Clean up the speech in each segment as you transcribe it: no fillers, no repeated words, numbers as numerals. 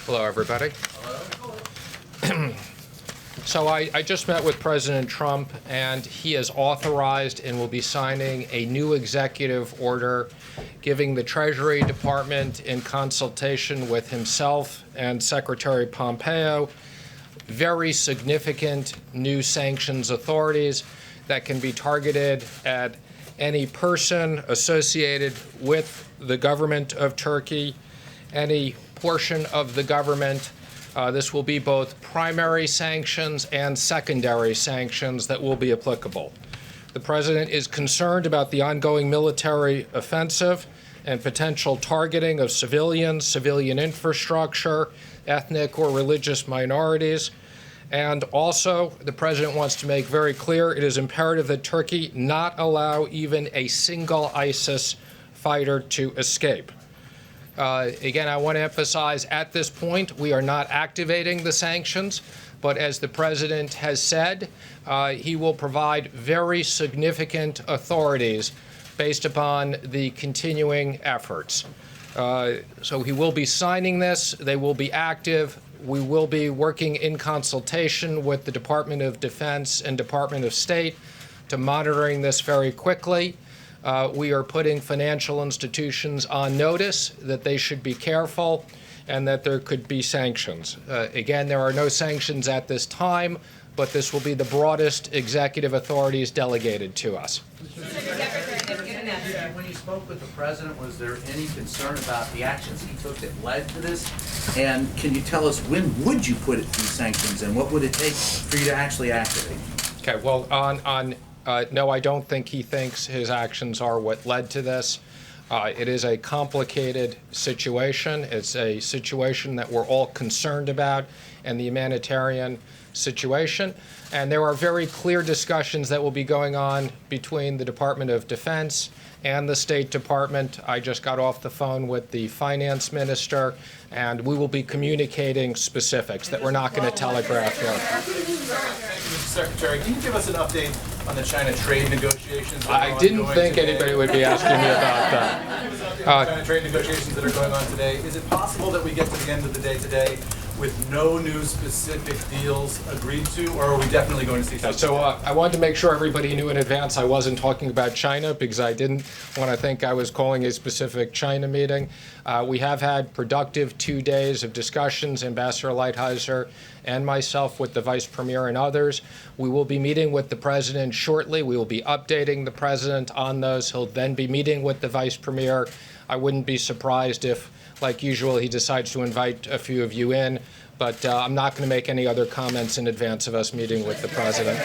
Hello, everybody. So I just met with President Trump, and he has authorized and will be signing a new executive order giving the Treasury Department, in consultation with himself and Secretary Pompeo, very significant new sanctions authorities that can be targeted at any person associated with the government of Turkey, any portion of the government. This will be both primary sanctions and secondary sanctions that will be applicable. The president is concerned about the ongoing military offensive and potential targeting of civilians, civilian infrastructure, ethnic or religious minorities. And also, the president wants to make very clear it is imperative that Turkey not allow even a single ISIS fighter to escape. Again, I want to emphasize, at this point, we are not activating the sanctions, but as the president has said, he will provide very significant authorities based upon the continuing efforts. So he will be signing this. They will be active. We will be working in consultation with the Department of Defense and Department of State to monitoring this very quickly. We are putting financial institutions on notice that they should be careful and that there could be sanctions. Again, there are no sanctions at this time, but this will be the broadest executive authorities delegated to us. When you spoke with the president, was there any concern about the actions he took that led to this? And can you tell us, when would you put these sanctions in? What would it take for you to actually activate? Okay, well, no, I don't think he thinks his actions are what led to this. It is a complicated situation. It's a situation that we're all concerned about, and the humanitarian situation. And there are very clear discussions that will be going on between the Department of Defense and the State Department. I just got off the phone with the finance minister, and we will be communicating specifics that we're not going to telegraph here. Secretary, can you give us an update on the China trade negotiations? I didn't think anybody would be asking me about that. China trade negotiations that are going on today. Is it possible that we get to the end of the day today with no new specific deals agreed to, or are we definitely going to see something? So I wanted to make sure everybody knew in advance I wasn't talking about China, because I didn't want to think I was calling a specific China meeting. We have had productive 2 days of discussions, Ambassador Lighthizer and myself, with the Vice Premier and others. We will be meeting with the President shortly. We will be updating the President on those. He'll then be meeting with the Vice Premier. I wouldn't be surprised if, like usual, he decides to invite a few of you in, but I'm not going to make any other comments in advance of us meeting with the President.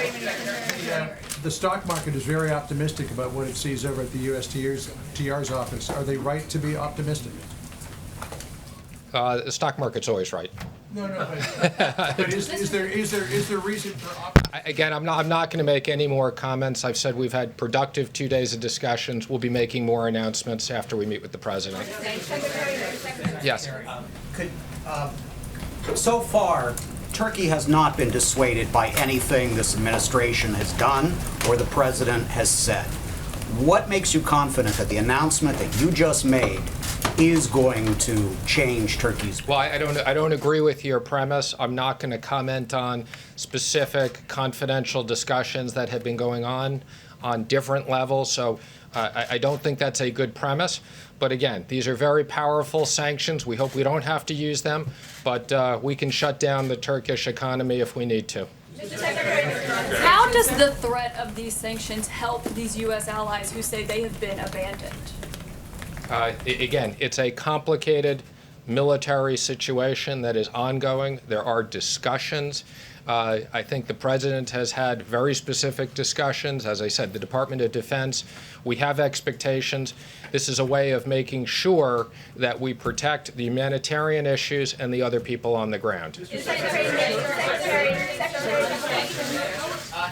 The stock market is very optimistic about what it sees over at the USTR's office. Are they right to be optimistic? The stock market's always right. No, but is there reason for optimism? Again, I'm not going to make any more comments. I've said we've had productive 2 days of discussions. We'll be making more announcements after we meet with the President. Yes. So far, Turkey has not been dissuaded by anything this administration has done or the president has said. What makes you confident that the announcement that you just made is going to change Turkey's? Well, I don't agree with your premise. I'm not going to comment on specific confidential discussions that have been going on different levels. So I don't think that's a good premise. But again, these are very powerful sanctions. We hope we don't have to use them, but we can shut down the Turkish economy if we need to. How does the threat of these sanctions help these U.S. allies who say they have been abandoned? Again, it's a complicated military situation that is ongoing. There are discussions. I think the president has had very specific discussions. As I said, the Department of Defense, we have expectations. This is a way of making sure that we protect the humanitarian issues and the other people on the ground.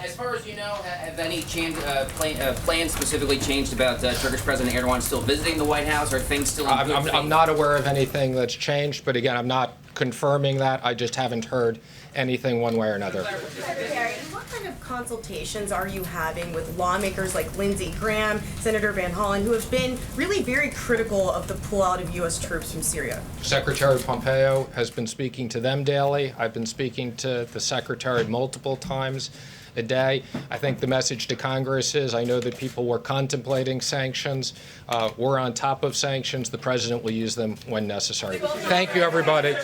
As far as you know, have any plans specifically changed about Turkish President Erdogan still visiting the White House? Are things still in good faith? I'm not aware of anything that's changed, but again, I'm not confirming that. I just haven't heard anything one way or another. Secretary, what kind of consultations are you having with lawmakers like Lindsey Graham, Senator Van Hollen, who have been really very critical of the pullout of U.S. troops from Syria? Secretary Pompeo has been speaking to them daily. I've been speaking to the Secretary multiple times a day. I think the message to Congress is, I know that people were contemplating sanctions. We're on top of sanctions. The President will use them when necessary. Thank you, everybody.